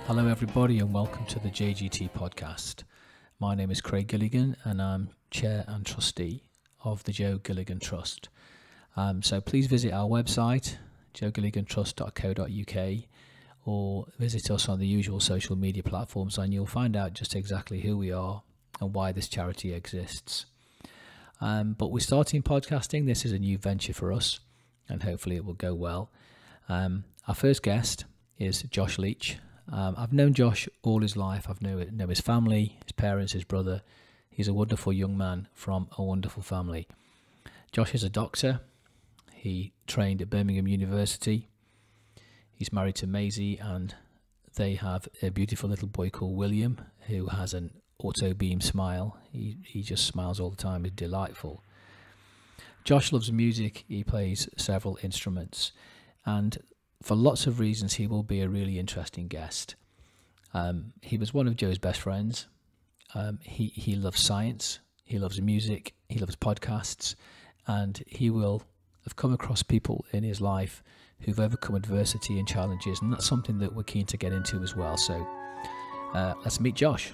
Hello, everybody, and welcome to the JGT podcast. My name is Craig Gilligan, and I'm Chair and Trustee of the Joe Gilligan Trust. So please visit our website, joegilligantrust.co.uk, or visit us on the usual social media platforms, and you'll find out just exactly who we are and why this charity exists. But we're starting podcasting. This is a new venture for us, and hopefully it will go well. Our first guest is Josh Leach. I've known Josh all his life. I've known his family, his parents, his brother. He's a wonderful young man from a wonderful family. Josh is a doctor. He trained at Birmingham University. He's married to Maisie, and they have a beautiful little boy called William, who has an auto beam smile. He just smiles all the time. He's delightful. Josh loves music. He plays several instruments, and for lots of reasons, he will be a really interesting guest. He was one of Joe's best friends. He loves science. He loves music. He loves podcasts. And he will have come across people in his life who've overcome adversity and challenges. And that's something that we're keen to get into as well. So let's meet Josh.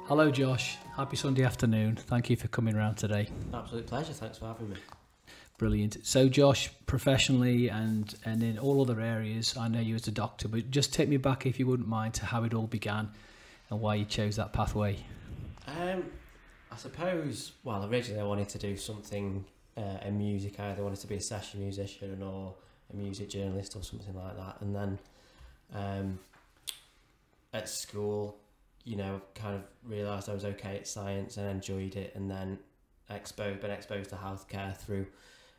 Hello, Josh. Happy Sunday afternoon. Thank you for coming around today. Absolute pleasure. Thanks for having me. Brilliant. So, Josh, professionally and in all other areas, I know you as a doctor, but just take me back, if you wouldn't mind, to how it all began and why you chose that pathway. I suppose, well, originally I wanted to do something in music. I either wanted to be a session musician or a music journalist or something like that. And then at school, you know, kind of realised I was okay at science and enjoyed it, and then been exposed to healthcare through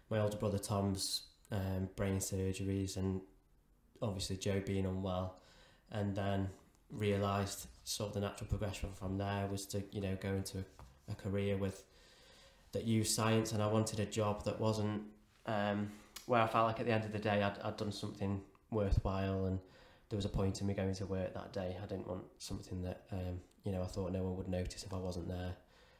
my older brother Tom's brain surgeries, and obviously Joe being unwell, and then realised sort of the natural progression from there was to, you know, go into a career that used science, and I wanted a job that wasn't where I felt like at the end of the day I'd done something worthwhile, and there was a point in me going to work that day. I didn't want something that, you know, I thought no one would notice if I wasn't there.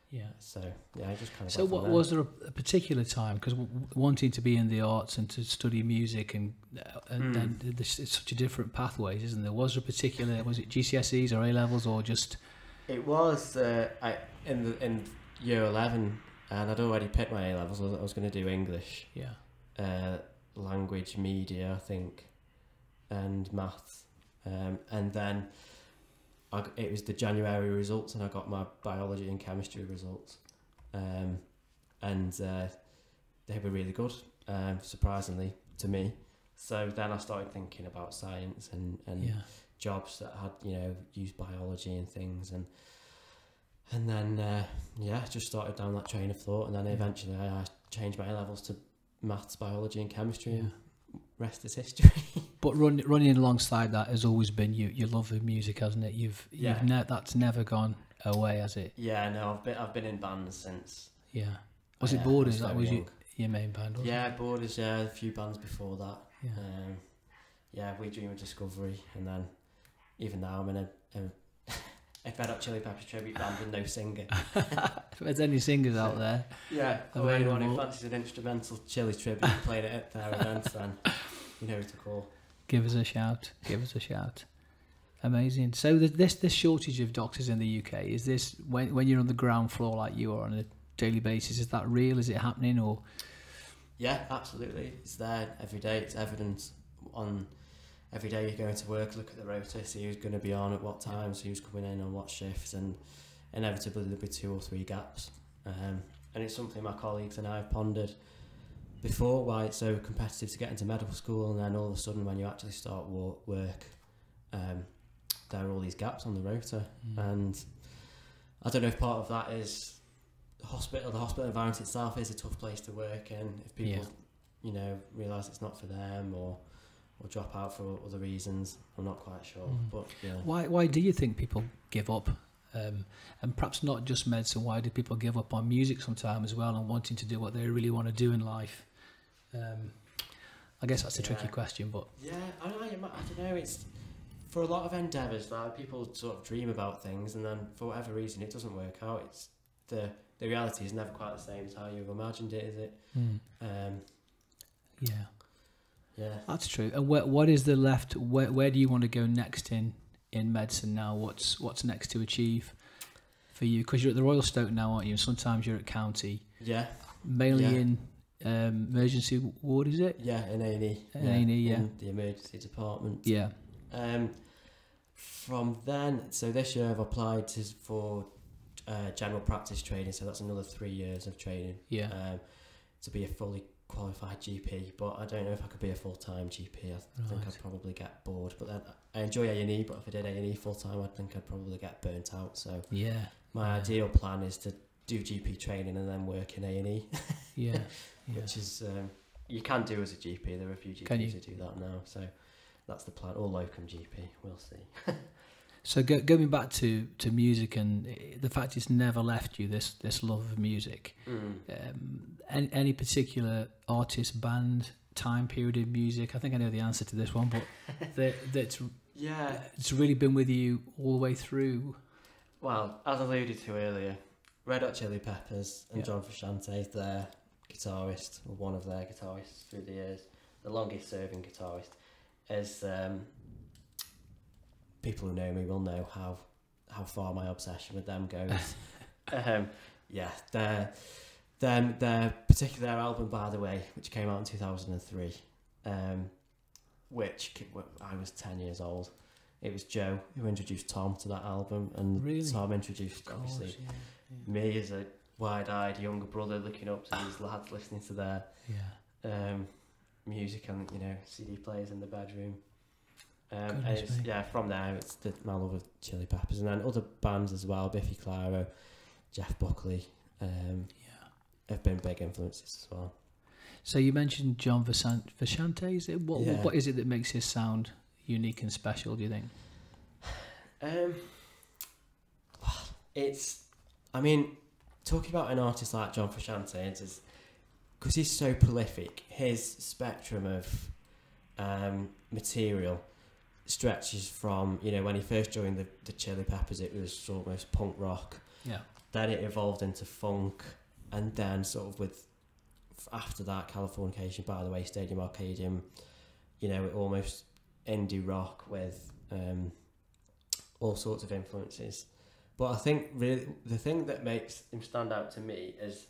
Yeah. So, yeah, I just kind of... So what was there a particular time? Because wanting to be in the arts and to study music and then it's such a different pathways, isn't there? Was it GCSEs or A-levels or just... It was in year 11, and I'd already picked my A-levels. I was going to do English. Yeah. Language, media, I think, and maths. And then it was the January results, and I got my biology and chemistry results, and they were really good, surprisingly to me. So then I started thinking about science and jobs that had, you know, used biology and things, and then just started down that train of thought, and then eventually I changed my A-levels to maths, biology and chemistry. And rest is history. But running alongside that has always been your love of music, hasn't it? That's never gone away, has it? Yeah, no, I've been in bands since. Yeah. Was it Borders? That was your main band, wasn't it? Borders. Yeah, a few bands before that. Yeah. We Dream of Discovery, and then even now I'm in a Red Hot Chili Peppers tribute band with no singer. If there's any singers out there, or anyone who fancies an instrumental Chili tribute playing it at their events, then you know who to call. Give us a shout. Amazing. So this shortage of doctors in the UK, is this when you're on the ground floor like you are on a daily basis? Is that real? Is it happening? Or yeah, absolutely. It's there every day. It's evident on. Every day you go into work, look at the rota, see who's going to be on at what times, who's coming in on what shifts, and inevitably there'll be 2 or 3 gaps. And it's something my colleagues and I have pondered before, why it's so competitive to get into medical school, and then all of a sudden when you actually start work, there are all these gaps on the rota. And I don't know if part of that is the hospital environment itself is a tough place to work in. If people, you know, realise it's not for them, or drop out for other reasons, I'm not quite sure. But yeah. Why do you think people give up? And perhaps not just medicine, why do people give up on music sometimes as well, and wanting to do what they really want to do in life? I guess that's a tricky question, but I don't know. It's for a lot of endeavours, like people sort of dream about things, and then for whatever reason it doesn't work out. It's the reality is never quite the same as how you've imagined it, is it? Yeah, yeah, that's true. And what is the left? Where do you want to go next in medicine now? What's next to achieve for you? Because you're at the Royal Stoke now, aren't you? Sometimes you're at County. Yeah. Mainly in emergency ward, is it? Yeah, in A&E. A&E, yeah. In the emergency department. Yeah. From then, so this year I've applied for general practice training, so that's another 3 years of training. Yeah. To be a fully qualified GP, but I don't know if I could be a full-time GP. I think I'd probably get bored. But then I enjoy A&E, but if I did A&E full-time, I think I'd probably get burnt out. So yeah, my ideal plan is to do GP training and then work in A&E. yeah. Which is you can do as a GP. There are a few GPs who do that now, so that's the plan. Or locum GP, we'll see. So going back to music and the fact it's never left you, this love of music. Any particular artist, band, time period in music? I think I know the answer to this one, but that's it's really been with you all the way through. Well, as alluded to earlier, Red Hot Chili Peppers and John Frusciante, their guitarist, or one of their guitarists through the years, the longest serving guitarist, is people who know me will know how far my obsession with them goes. Their particular album, By the Way, which came out in 2003, which I was 10 years old. It was Joe who introduced Tom to that album, and Tom introduced obviously me as a wide-eyed younger brother looking up to these lads listening to their music and CD players in the bedroom. And it's, from there it's my love of Chili Peppers, and then other bands as well, Biffy Clyro, Jeff Buckley, have been big influences as well. So you mentioned John Frusciante, is it? What is it that makes his sound unique and special, do you think? Talking about an artist like John Frusciante, because he's so prolific, his spectrum of material stretches from, when he first joined the Chili Peppers, it was almost punk rock. Yeah. Then it evolved into funk, and then sort of after that, Californication, By the Way, Stadium Arcadium, it almost indie rock with all sorts of influences. But I think really the thing that makes him stand out to me is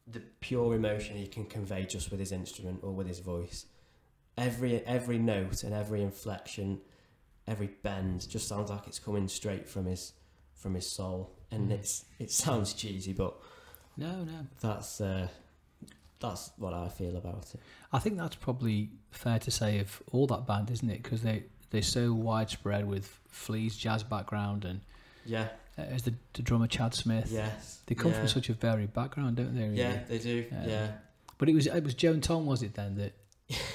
the pure emotion he can convey just with his instrument or with his voice. Every note and every inflection, every bend just sounds like it's coming straight from his soul. And it sounds cheesy, but no, that's what I feel about it. I think that's probably fair to say of all that band, isn't it? Because they're so widespread with Flea's jazz background and as the drummer Chad Smith. Yes, they come from such a varied background, don't they? Really? Yeah, they do. But it was Joe and Tom, was it then, that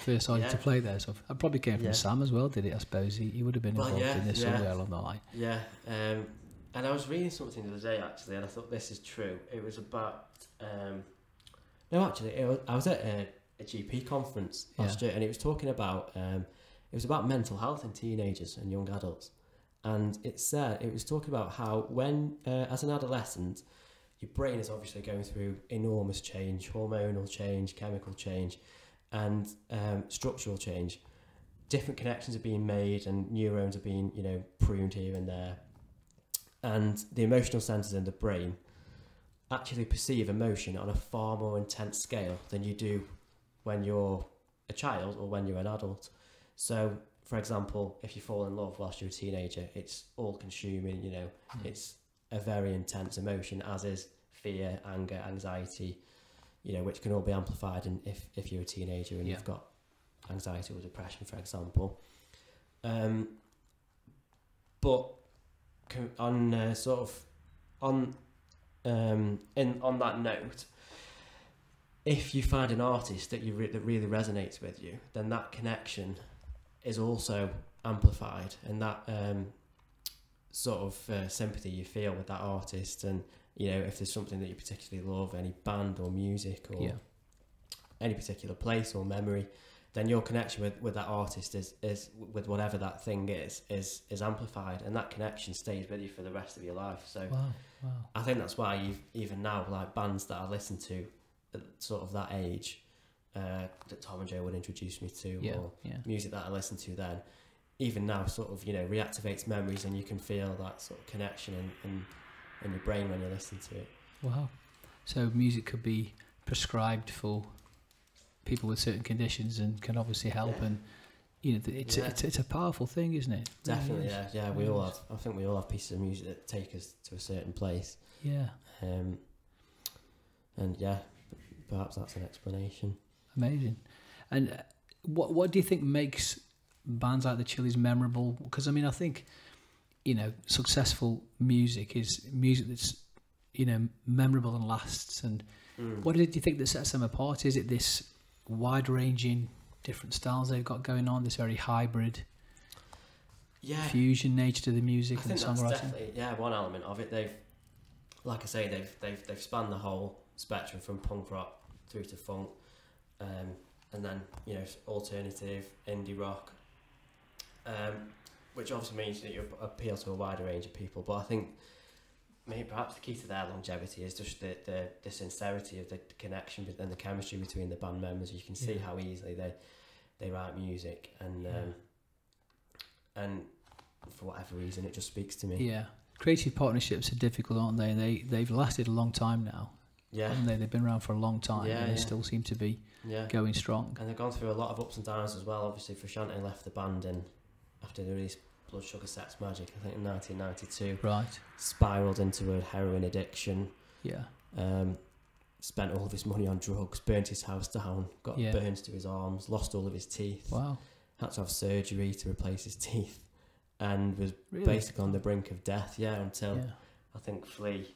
first started to play there? So it probably came from Sam as well, did it? I suppose he would have been involved in this somewhere along the line. Yeah, and I was reading something the other day actually, and I thought this is true. It was about I was at a GP conference last year, and it was talking about it was about mental health in teenagers and young adults, and it was talking about how when as an adolescent, your brain is obviously going through enormous change, hormonal change, chemical change, and structural change. Different connections are being made, and neurons are being pruned here and there, and the emotional centers in the brain actually perceive emotion on a far more intense scale than you do when you're a child or when you're an adult. So, for example, if you fall in love whilst you're a teenager, it's all-consuming, it's a very intense emotion, as is fear, anger, anxiety, which can all be amplified if you're a teenager and you've got anxiety or depression, for example. But on that note, if you find an artist that that really resonates with you, then that connection is also amplified, and that sympathy you feel with that artist, and if there's something that you particularly love, any band or music or any particular place or memory, then your connection with that artist is with whatever that thing is amplified, and that connection stays with you for the rest of your life. So Wow. I think that's why even now, like bands that I listen to at sort of that age, that Tom and Joe would introduce me to, or music that I listened to then, even now sort of, you know, reactivates memories, and you can feel that sort of connection in your brain when you listen to it. Wow. So music could be prescribed for people with certain conditions and can obviously help, and you know, it's a powerful thing, isn't it? Definitely, yeah. We all have. I think we all have pieces of music that take us to a certain place. Yeah. And yeah, perhaps that's an explanation. Amazing. And what do you think makes bands like the Chili's memorable? Because I mean, I think, you know, successful music is music that's, you know, memorable and lasts. And what do you think that sets them apart? Is it this wide-ranging different styles they've got going on, this very hybrid fusion nature to the music and the songwriting? That's definitely one element of it. They've, like I say, they've spanned the whole spectrum from punk rock through to funk, and then, you know, alternative, indie rock, which obviously means that you appeal to a wider range of people. But I think maybe perhaps the key to their longevity is just the sincerity of the connection and the chemistry between the band members. You can see how easily they write music, and for whatever reason it just speaks to me. Yeah, creative partnerships are difficult, aren't they? And they've lasted a long time now. Yeah, haven't they? They've been around for a long time, and they still seem to be going strong. And they've gone through a lot of ups and downs as well. Obviously, Frusciante left the band after they released Blood Sugar Sex Magik, I think in 1992. Right. Spiraled into a heroin addiction. Yeah. Spent all of his money on drugs, burnt his house down, got burns to his arms, lost all of his teeth. Wow. Had to have surgery to replace his teeth, and was basically on the brink of death. Until I think Flea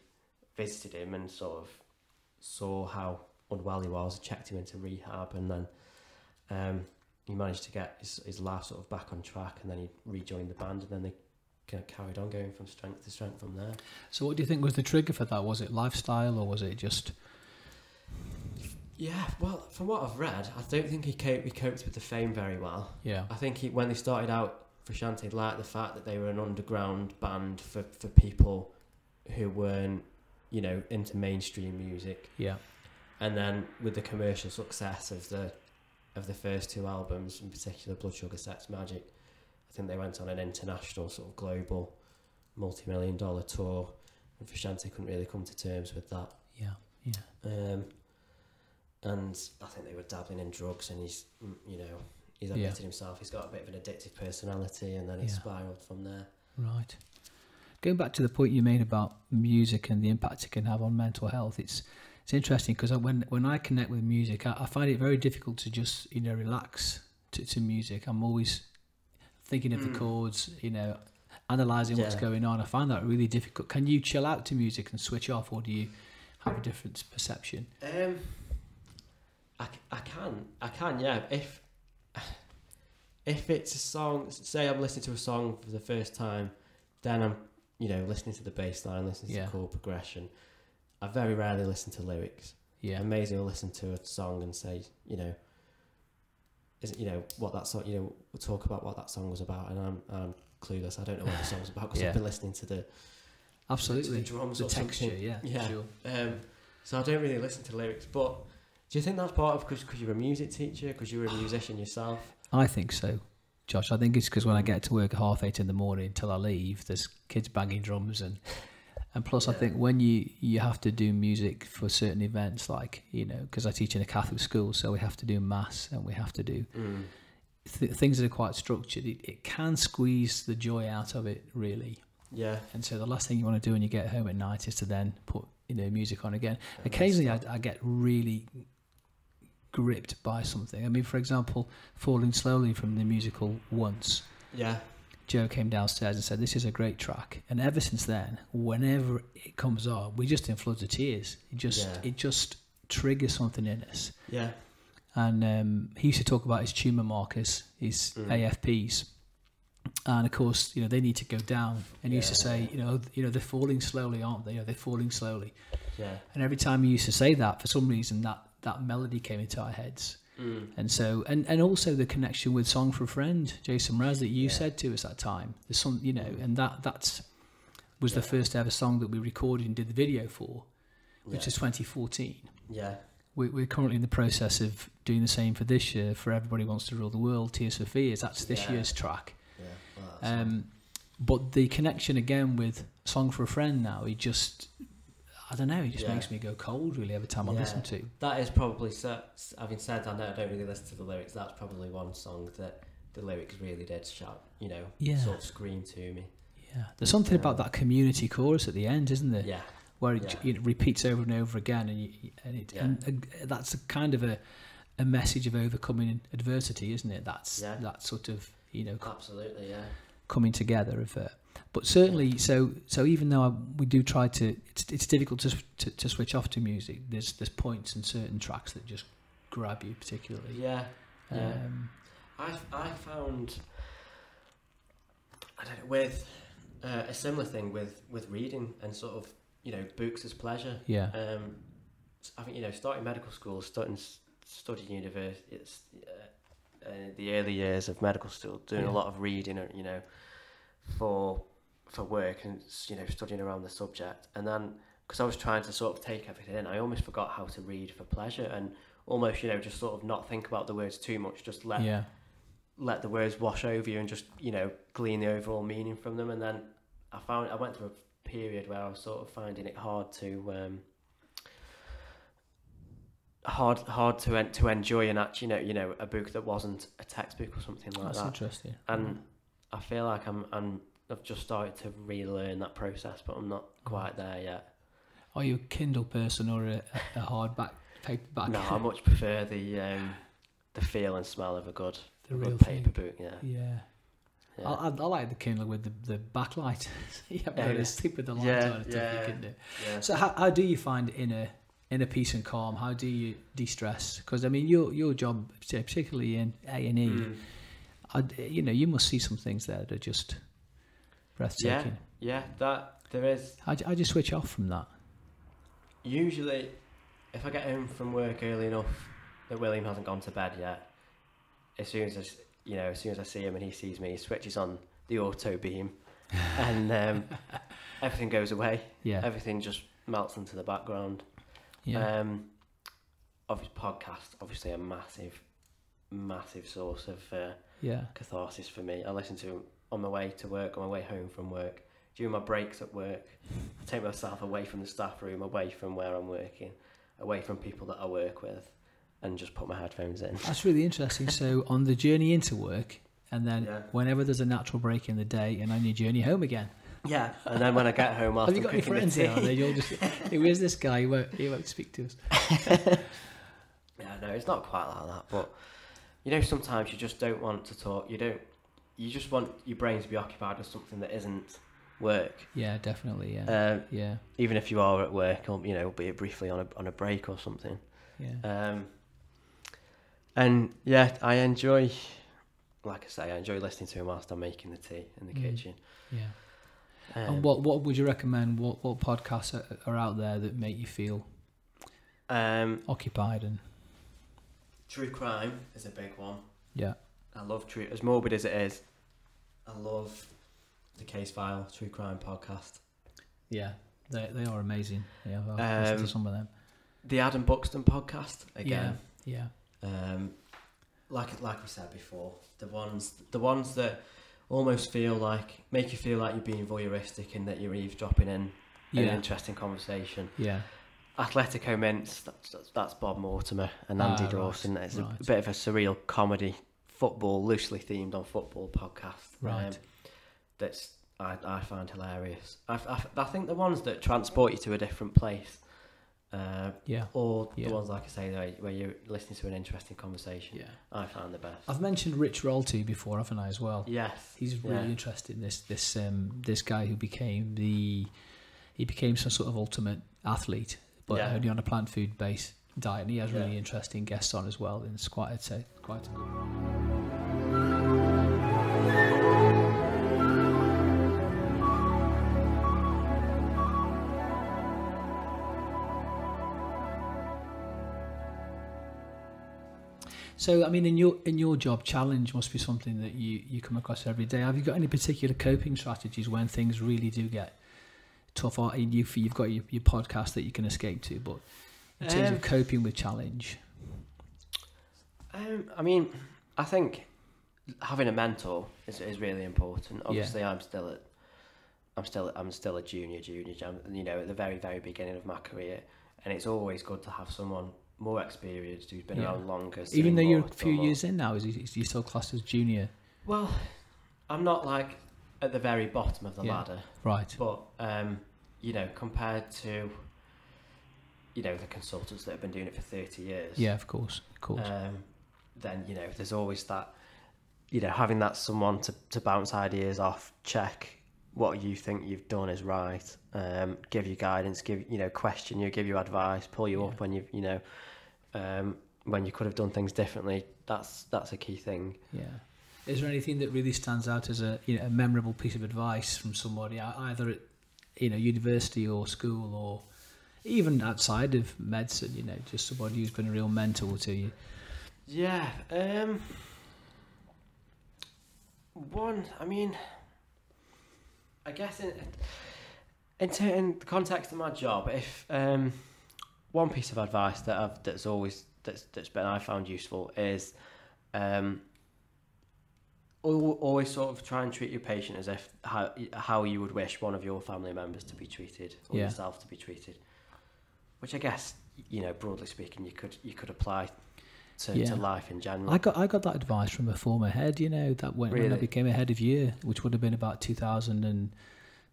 visited him and sort of saw how unwell he was, checked him into rehab, and then he managed to get his life sort of back on track, and then he rejoined the band, and then they kind of carried on going from strength to strength from there. So what do you think was the trigger for that? Was it lifestyle, or was it just... Yeah, well, from what I've read, I don't think he coped with the fame very well. Yeah. I think when they started out, Frusciante liked the fact that they were an underground band for people who weren't, you know, into mainstream music. Yeah. And then with the commercial success of the first two albums, in particular Blood Sugar Sex Magik, I think they went on an international sort of global multi-million-dollar tour, and Frusciante couldn't really come to terms with that. Yeah. And I think they were dabbling in drugs, and he's admitted himself he's got a bit of an addictive personality, and then he spiraled from there. Right. Going back to the point you made about music and the impact it can have on mental health, it's interesting because when I connect with music, I find it very difficult to just, you know, relax to music. I'm always thinking of the chords, you know, analysing what's going on. I find that really difficult. Can you chill out to music and switch off, or do you have a different perception? I can, yeah. If it's a song, say I'm listening to a song for the first time, then I'm, you know, listening to the bass line, listening to the chord progression. I very rarely listen to lyrics. Yeah. Amazing to listen to a song and say, you know, what that song, you know, we'll talk about what that song was about, and I'm clueless. I don't know what the song's about because I've been listening to the absolutely to the drums, the or texture, something. yeah, sure. So I don't really listen to lyrics, but do you think that's part of because you're a music teacher, because you're a musician yourself? I think so, Josh. I think it's because when I get to work at 8:30 in the morning till I leave, there's kids banging drums, and plus I think when you have to do music for certain events, like, you know, because I teach in a Catholic school, so we have to do mass and we have to do things that are quite structured. It can squeeze the joy out of it, really. Yeah. And so the last thing you want to do when you get home at night is to then put, you know, music on again. Occasionally I get really gripped by something. I mean, for example, Falling Slowly from the musical Once. Yeah. Joe came downstairs and said, "This is a great track." And ever since then, whenever it comes on, we just in floods of tears. It just triggers something in us. Yeah. And he used to talk about his tumour markers, his AFPs. And of course, you know, they need to go down. And he used to say, you know, they're falling slowly, aren't they? You know, they're falling slowly. Yeah. And every time he used to say that, for some reason, that melody came into our heads. And so, and also the connection with Song for a Friend, Jason Mraz, that you said to us that time. There's some, you know, and that was the first ever song that we recorded and did the video for, which is 2014. Yeah. We're currently in the process of doing the same for this year, for Everybody Wants to Rule the World, Tears for Fears. That's this year's track. Yeah. Well, but the connection again with Song for a Friend now, it just, I don't know, it just makes me go cold really every time I listen to. That is probably, having said that, I don't really listen to the lyrics, that's probably one song that the lyrics really did shout, you know, sort of scream to me. Yeah, there's something about that community chorus at the end, isn't there? Yeah. Where it repeats over and over again, and that's a kind of a message of overcoming adversity, isn't it? That's that sort of, you know, absolutely, coming together of it. But certainly, so even though we do try to, it's difficult to switch off to music. There's points in certain tracks that just grab you particularly. Yeah. I found, I don't know, with a similar thing with reading and sort of, you know, books as pleasure. Yeah. I think, you know, starting medical school, studying university, it's the early years of medical school, doing a lot of reading, you know, for work and, you know, studying around the subject. And then, because I was trying to sort of take everything in, I almost forgot how to read for pleasure and almost, you know, just sort of not think about the words too much, just let the words wash over you and just, you know, glean the overall meaning from them. And then I went through a period where I was sort of finding it hard to enjoy and actually, you know, a book that wasn't a textbook or something like that. That's interesting. And I feel like I've just started to relearn that process, but I'm not quite there yet. Are you a Kindle person or a hardback, paperback? No, I much prefer the feel and smell of a good real paper book. Yeah. I like the Kindle with the backlight. Stick with the lines on it. You can do. Yeah. So how do you find inner peace and calm? How do you de-stress? Because I mean, your job, particularly in A&E, you know, you must see some things there that are just breathtaking. Yeah, that there is. How do you switch off from that? Usually, if I get home from work early enough that William hasn't gone to bed yet, as soon as I see him and he sees me, he switches on the auto beam, and everything goes away. Yeah, everything just melts into the background. Yeah. Podcast, obviously a massive source of catharsis for me. I listen to them on my way to work, on my way home from work, during my breaks at work. I take myself away from the staff room, away from where I'm working, away from people that I work with, and just put my headphones in. That's really interesting. So on the journey into work, and then whenever there's a natural break in the day, and on your journey home again. Yeah, and then when I get home after, have you got any friends here? You'll just, hey, where's this guy? He won't speak to us. Yeah, no, it's not quite like that. But you know, sometimes you just don't want to talk. You just want your brain to be occupied with something that isn't work. Yeah, definitely. Yeah. Even if you are at work, or you know, be it briefly on a break or something. Yeah. And yeah, I enjoy listening to him whilst I'm making the tea in the kitchen. Yeah. And what would you recommend? What podcasts are out there that make you feel occupied? And true crime is a big one. Yeah, I love true, as morbid as it is. I love the Case File True Crime podcast. Yeah, they are amazing. Yeah, I've listened to some of them. The Adam Buxton podcast again. Yeah. Like we said before, the ones that almost make you feel like you're being voyeuristic and that you're eavesdropping in an interesting conversation. Yeah. Atletico Mints, that's Bob Mortimer and Andy Dawson. It's a bit of a surreal comedy, football, loosely themed on football podcast. Right. I find hilarious. I think the ones that transport you to a different place. Or the ones, like I say, where you're listening to an interesting conversation. Yeah, I found the best. I've mentioned Rich Roll to you before, haven't I, as well? Yes. He's really interested in this guy who became some sort of ultimate athlete, but only on a plant food based diet. And he has really interesting guests on as well, and it's quite a good one. So, I mean, in your job, challenge must be something that you come across every day. Have you got any particular coping strategies when things really do get tough? Or you've got your podcast that you can escape to, but in terms of coping with challenge, I mean, I think having a mentor is really important. Obviously, I'm still a junior, you know, at the very, very beginning of my career, and it's always good to have someone more experienced who's been around longer. Even though you're a few years in now, is you still classed as junior? Well, I'm not like at the very bottom of the ladder, right? But you know, compared to, you know, the consultants that have been doing it for 30 years, of course. Then, you know, there's always that, you know, having that someone to bounce ideas off, check what you think you've done is right, give you guidance, question you, give you advice, pull you up when when you could have done things differently. That's a key thing. Yeah. Is there anything that really stands out as a memorable piece of advice from somebody, either at university or school, or even outside of medicine? Just somebody who's been a real mentor to you. Yeah. I guess in the context of my job, if one piece of advice that's been I found useful is always sort of try and treat your patient as if how you would wish one of your family members to be treated, or yourself to be treated, which I guess, broadly speaking, you could apply to life in general. I got that advice from a former head, that when I became a head of year, which would have been about 2000 and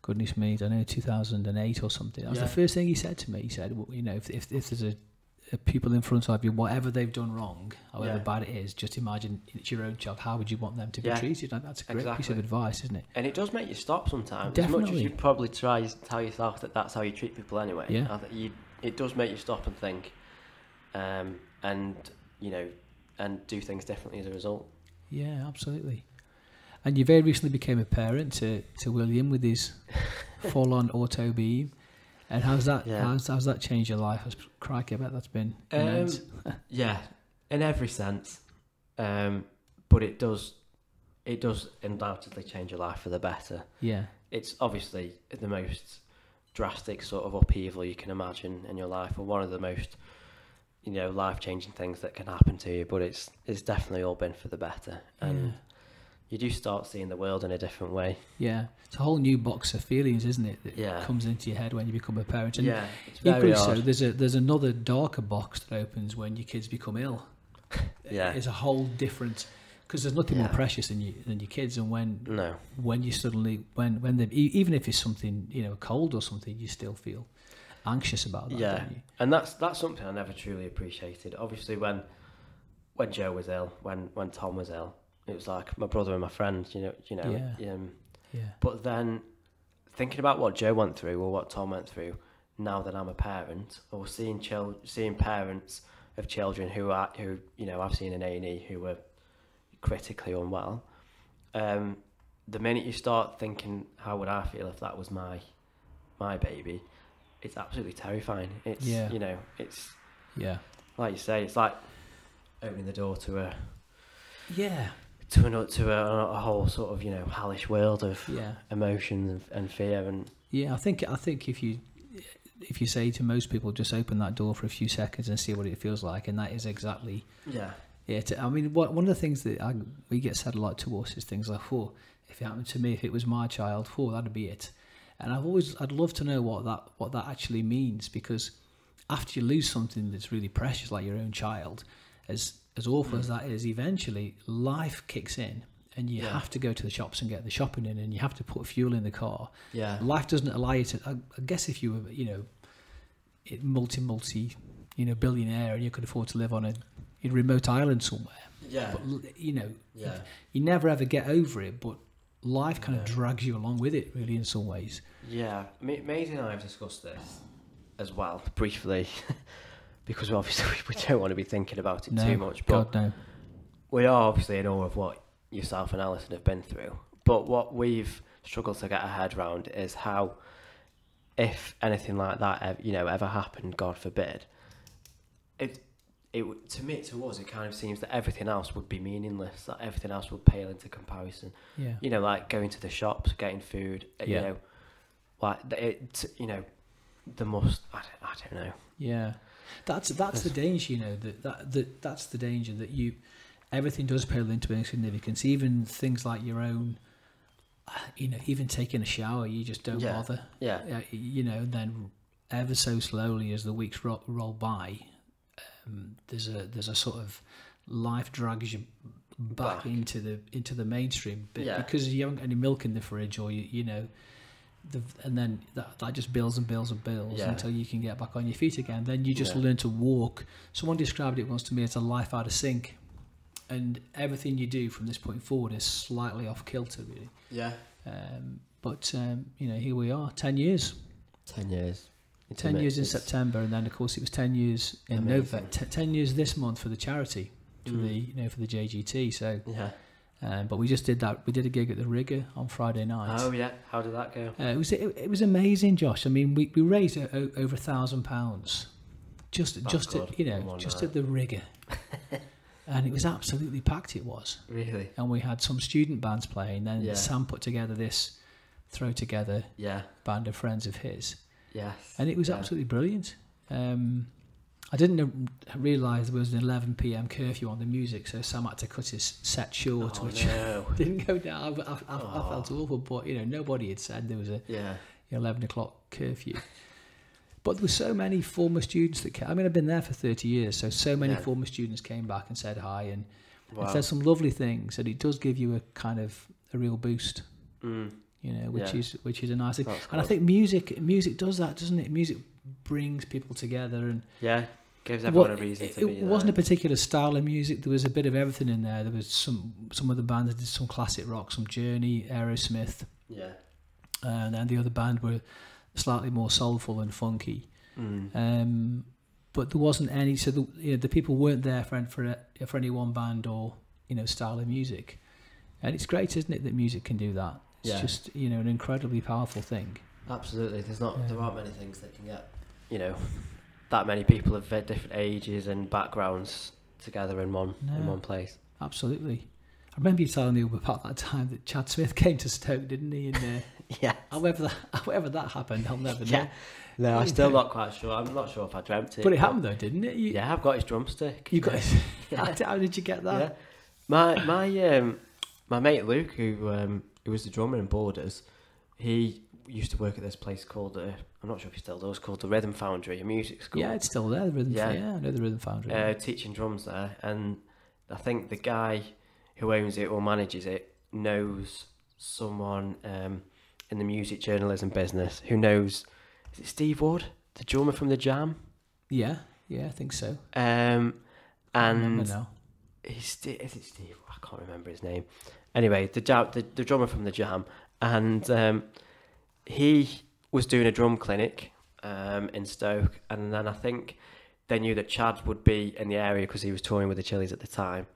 goodness me, I don't know, 2008 or something. That was the first thing he said to me. He said, well, if there's a pupil in front of you, whatever they've done wrong, however bad it is, just imagine it's your own child. How would you want them to be treated? Like, that's a great piece of advice, isn't it? And it does make you stop sometimes. Definitely. As much as you probably try to tell yourself that that's how you treat people anyway. Yeah. It does make you stop and think, and do things differently as a result. Yeah, absolutely. And you very recently became a parent to William with his full-on auto beam. And how's that changed your life? Crikey, I bet that's been immense. Yeah, in every sense. But it does undoubtedly change your life for the better. Yeah. It's obviously the most drastic sort of upheaval you can imagine in your life, or one of the most life-changing things that can happen to you, but it's definitely all been for the better, and you do start seeing the world in a different way. Yeah, it's a whole new box of feelings, isn't it, that comes into your head when you become a parent. And it's very odd. So there's another darker box that opens when your kids become ill. It's a whole different, because there's nothing more precious than your kids, and when you suddenly when they, even if it's something, a cold or something, you still feel anxious about that, don't you? And that's something I never truly appreciated. Obviously, when Joe was ill, when Tom was ill, it was like my brother and my friend, But then thinking about what Joe went through or what Tom went through, now that I'm a parent, or seeing parents of children who I've seen in A&E who were critically unwell, the minute you start thinking, how would I feel if that was my baby? It's absolutely terrifying. It's it's like you say, it's like opening the door to a whole sort of hellish world of emotions and fear. And I think if you say to most people, just open that door for a few seconds and see what it feels like, and that is exactly I mean, one of the things that we get said a lot to us is things like, "Oh, if it happened to me, if it was my child, that'd be it." And I'd love to know what that actually means, because after you lose something that's really precious, like your own child, as awful as that is, eventually life kicks in, and you have to go to the shops and get the shopping in, and you have to put fuel in the car. Yeah, life doesn't allow you to. I guess if you were, multi, billionaire, and you could afford to live on a remote island somewhere. Yeah, but, you never ever get over it, but life kind of drags you along with it, really, in some ways. Yeah, Maisie and I have discussed this as well, briefly, because obviously we don't want to be thinking about it too much. But God, no. We are obviously in awe of what yourself and Alison have been through. But what we've struggled to get our head around is how, if anything like that, ever happened, God forbid, to me, to us, it kind of seems that everything else would be meaningless. That everything else would pale into comparison. Yeah. You know, like going to the shops, getting food. You know, like it. You know, the most. I don't know. Yeah, that's the danger. You know, that's the danger that everything does pale into insignificance. Even things like your own. You know, even taking a shower, you just don't bother. Yeah. You know, then ever so slowly as the weeks roll by. There's a sort of life drags you back into the mainstream bit because you haven't got any milk in the fridge, or you know, and then that just builds and builds and builds until you can get back on your feet again. Then you just learn to walk. Someone described it once to me as a life out of sync, and everything you do from this point forward is slightly off kilter, really. Yeah. But you know, here we are, 10 years. 10 years. 10 years in September, and then of course it was 10 years in November. 10 years this month for the charity, for the JGT. So but we just did that. We did a gig at the Rigger on Friday night. Oh yeah, how did that go? It was amazing, Josh. I mean, we raised over £1,000 just at the Rigger, and it was absolutely packed. It was really, and we had some student bands playing. Then Sam put together this throw together band of friends of his. Yes. And it was absolutely brilliant. I didn't realise there was an 11 p.m. curfew on the music, so Sam had to cut his set short, which didn't go down. I felt awful, but you know, nobody had said there was a 11 o'clock curfew. But there were so many former students that came. I mean, I've been there for 30 years, so many former students came back and said hi and said some lovely things, and it does give you a kind of a real boost. You know, which is a nice thing. And I think music does that, doesn't it? Music brings people together, and gives everyone a reason to be there. It wasn't a particular style of music. There was a bit of everything in there. There was some of the bands that did some classic rock, some Journey, Aerosmith. Yeah. And then the other band were slightly more soulful and funky. But there wasn't any. So the people weren't there for any one band or style of music. And it's great, isn't it, that music can do that? It's just an incredibly powerful thing. Absolutely. There aren't many things that can get that many people of very different ages and backgrounds together in one place. Absolutely. I remember you telling me about that time that Chad Smith came to Stoke, didn't he? And however that happened, I'll never know. No, I'm still not quite sure. I'm not sure if I dreamt it. But it happened though, didn't it? I've got his drumstick. You got How did you get that? Yeah. My mate Luke, who was the drummer in Borders, he used to work at this place called I'm not sure if he still does, called the Rhythm Foundry, a music school. Yeah, it's still there. The Rhythm. I know the Rhythm Foundry. Teaching drums there, and I think the guy who owns it or manages it knows someone in the music journalism business who knows. Is it Steve Wood, the drummer from the Jam? Yeah, I think so. And now. Is it Steve? I can't remember his name. Anyway, the drummer from the Jam, and he was doing a drum clinic in Stoke, and then I think they knew that Chad would be in the area because he was touring with the Chili's at the time,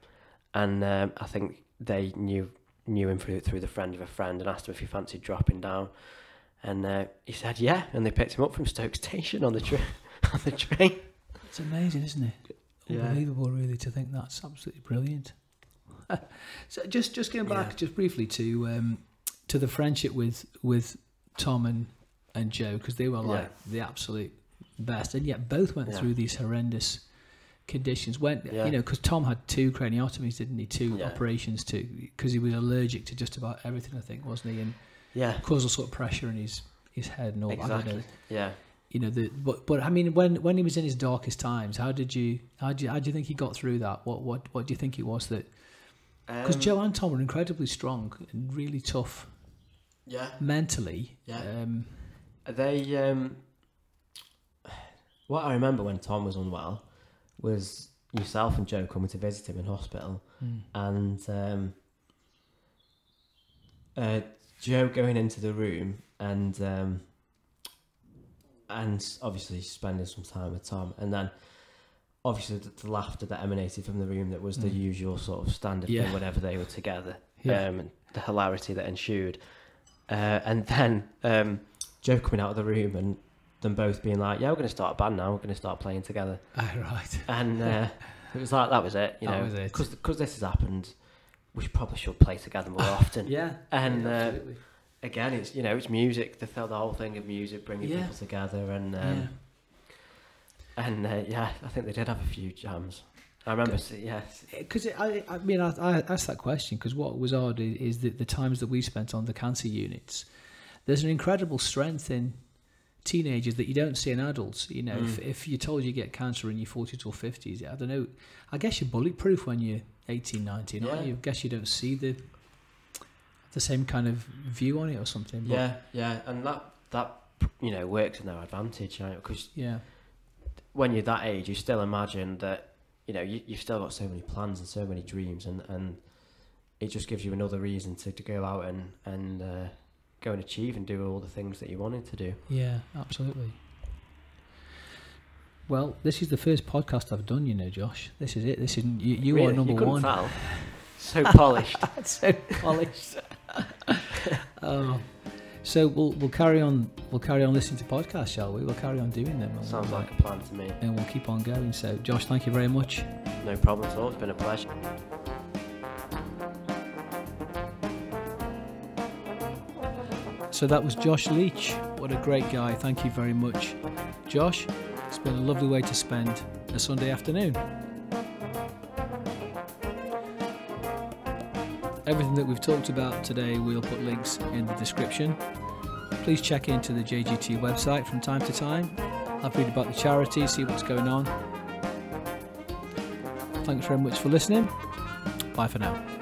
and I think they knew him through the friend of a friend and asked him if he fancied dropping down, and he said yeah, and they picked him up from Stoke Station on the train. It's amazing, isn't it? Unbelievable, really, to think that's absolutely brilliant. So just going back just briefly to the friendship with Tom and Joe, because they were like the absolute best, and yet both went through these horrendous conditions. Because Tom had 2 craniotomies, didn't he? 2 operations too, because he was allergic to just about everything, I think, wasn't he? And caused all sort of pressure in his head and all. Exactly. But I mean, when he was in his darkest times, how do you think he got through that? What do you think it was that? Because Joe and Tom were incredibly strong and really tough. Yeah. Mentally. Yeah. What I remember when Tom was unwell was yourself and Joe coming to visit him in hospital, and Joe going into the room and obviously spending some time with Tom, and then obviously the laughter that emanated from the room that was the usual sort of standard thing whenever they were together, and the hilarity that ensued, and then Joe coming out of the room and them both being like, yeah, we're going to start a band now, we're going to start playing together. Right. And it was like, that was it, you That know, was it. because this has happened, we probably should play together more often. Yeah. And yeah, absolutely. again, it's, you know, it's music, the whole thing of music, bringing Yeah. people together, and Yeah. yeah, I think they did have a few jams. I remember, Because I mean, I asked that question because what was odd is that the times that we spent on the cancer units, there's an incredible strength in teenagers that you don't see in adults. You know, if you're told you get cancer in your 40s or 50s, I don't know, I guess you're bulletproof when you're 18, 19, aren't you? I guess you don't see the same kind of view on it or something. But yeah, and that you know, works in their advantage, you know, because yeah. when you're that age, you still imagine that, you know, you've still got so many plans and so many dreams, and it just gives you another reason to go out and go and achieve and do all the things that you wanted to do. Yeah, absolutely. Well, this is the first podcast I've done, you know, Josh. This is it. This is you Really? are number You couldn't one. foul? So polished. So polished. Oh. So we'll carry on. We'll carry on listening to podcasts, shall we? We'll carry on doing them. And Sounds like a plan to me. And we'll keep on going. So, Josh, thank you very much. No problem at all. It's been a pleasure. So that was Josh Leach. What a great guy. Thank you very much, Josh. It's been a lovely way to spend a Sunday afternoon. Everything that we've talked about today, we'll put links in the description. Please check into the JGT website from time to time. Have a read about the charity, see what's going on. Thanks very much for listening. Bye for now.